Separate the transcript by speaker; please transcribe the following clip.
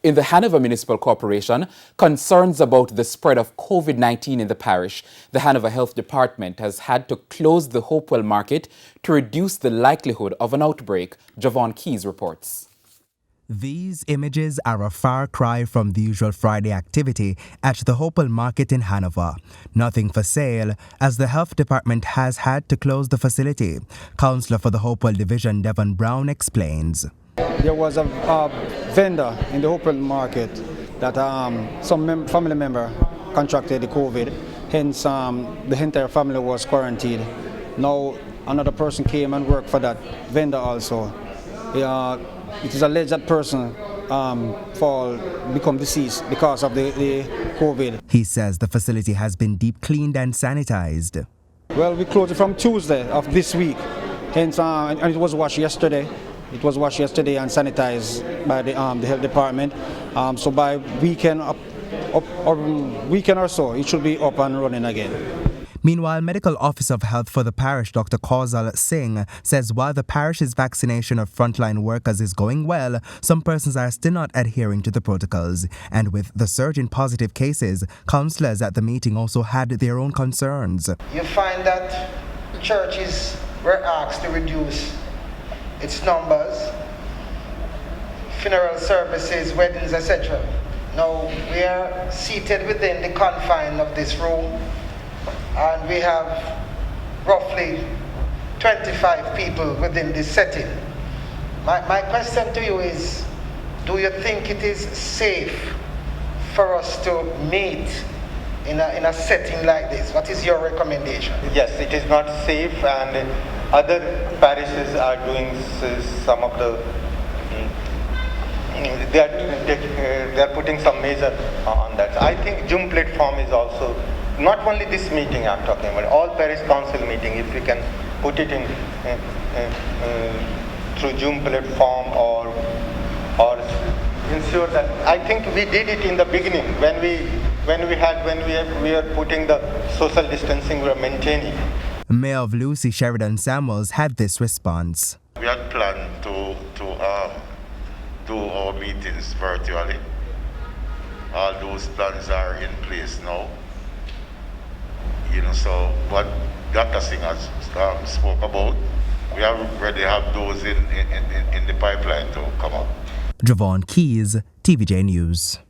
Speaker 1: In the Hanover Municipal Corporation, concerns about the spread of COVID-19 in the parish, the Hanover Health Department has had to close the Hopewell Market to reduce the likelihood of an outbreak. Javon Keys reports.
Speaker 2: These images are a far cry from the usual Friday activity at the Hopewell Market in Hanover. Nothing for sale, as the health department has had to close the facility. Councillor for the Hopewell Division, Devon Brown, explains.
Speaker 3: There was a vendor in the Hopewell Market that some family member contracted the COVID, hence the entire family was quarantined. Now another person came and worked for that vendor also. It is alleged that person become deceased because of the COVID.
Speaker 2: He says the facility has been deep cleaned and sanitized.
Speaker 3: Well, we closed it from Tuesday of this week, hence and it was washed yesterday. It was washed yesterday and sanitized by the health department. So by weekend or so, it should be up and running again.
Speaker 2: Meanwhile, Medical Officer of Health for the parish, Dr. Kausal Singh, says while the parish's vaccination of frontline workers is going well, some persons are still not adhering to the protocols. And with the surge in positive cases, councillors at the meeting also had their own concerns.
Speaker 4: You find that churches were asked to reduce its numbers, funeral services, weddings, etc. Now we are seated within the confine of this room, and we have roughly 25 people within this setting. My question to you is, do you think it is safe for us to meet in a setting like this? What is your recommendation?
Speaker 5: Yes, it is not safe, and other parishes are doing some of the, they are putting some measure on that. I think Zoom platform is also, not only this meeting I'm talking about, all parish council meeting, if we can put it in through Zoom platform or ensure that, I think we did it in the beginning when we were putting the social distancing, we were maintaining.
Speaker 2: Mayor of Lucy, Sheridan Samuels, had this response.
Speaker 6: We had planned to do our meetings virtually. All those plans are in place now. So what Dr. Singh has spoke about, we already have those in the pipeline to come up.
Speaker 2: Javon Keys, TVJ News.